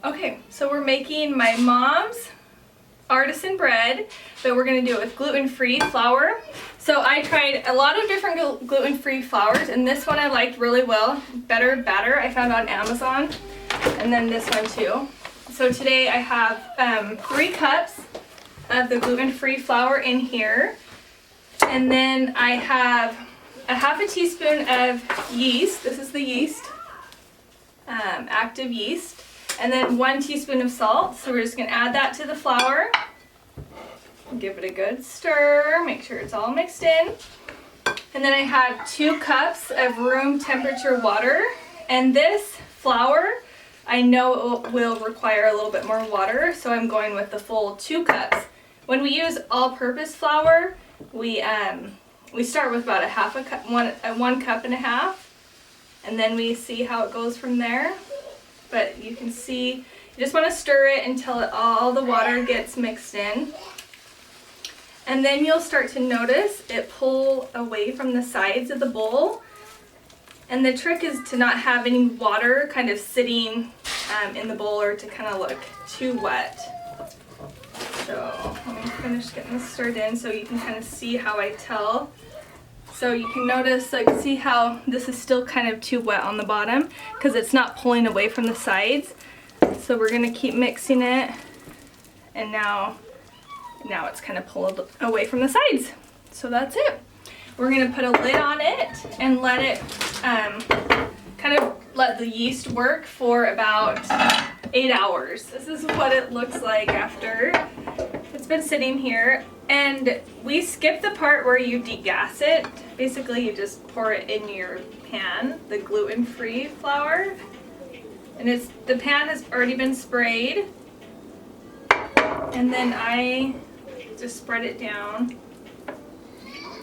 Okay, so we're making my mom's artisan bread, but we're going to do it with gluten-free flour. So I tried a lot of different gluten-free flours, and this one I liked really well. Better Batter I found on Amazon, and then this one too. So today I have 3 cups of the gluten-free flour in here, and then I have a half a teaspoon of yeast. This is the yeast, active yeast. And then 1 teaspoon of salt. So we're just going to add that to the flour. Give it a good stir. Make sure it's all mixed in. And then I have 2 cups of room temperature water. And this flour, I know it will require a little bit more water, so I'm going with the full 2 cups. When we use all-purpose flour, we start with about one cup and a half, and then we see how it goes from there. But you can see, you just want to stir it until all the water gets mixed in. And then you'll start to notice it pull away from the sides of the bowl. And the trick is to not have any water kind of sitting in the bowl or to kind of look too wet. So let me finish getting this stirred in so you can kind of see how I tell. So you can notice, like, see how this is still kind of too wet on the bottom because it's not pulling away from the sides. So we're going to keep mixing it, and now it's kind of pulled away from the sides. So that's it. We're going to put a lid on it and let it kind of let the yeast work for about 8 hours. This is what it looks like after it's been sitting here. And we skip the part where you degas it. Basically, you just pour it in your pan, the gluten-free flour. And the pan has already been sprayed. And then I just spread it down.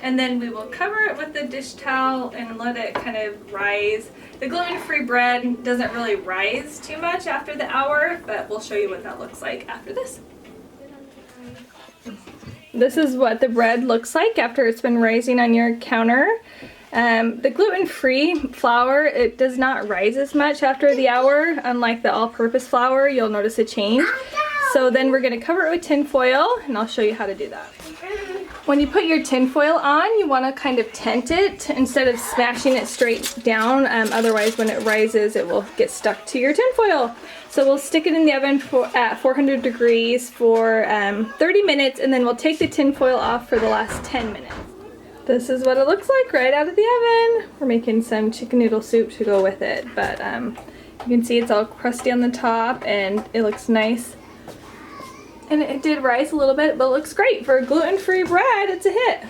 And then we will cover it with the dish towel and let it kind of rise. The gluten-free bread doesn't really rise too much after the hour, but we'll show you what that looks like after this. This is what the bread looks like after it's been rising on your counter. The gluten-free flour, it does not rise as much after the hour. Unlike the all-purpose flour, you'll notice a change. So then we're going to cover it with tin foil, and I'll show you how to do that. When you put your tin foil on, you want to kind of tent it instead of smashing it straight down. Otherwise, when it rises, it will get stuck to your tin foil. So we'll stick it in the oven at 400 degrees for 30 minutes, and then we'll take the tin foil off for the last 10 minutes. This is what it looks like right out of the oven. We're making some chicken noodle soup to go with it, but you can see it's all crusty on the top, and it looks nice. And it did rise a little bit, but it looks great. For gluten-free bread, it's a hit.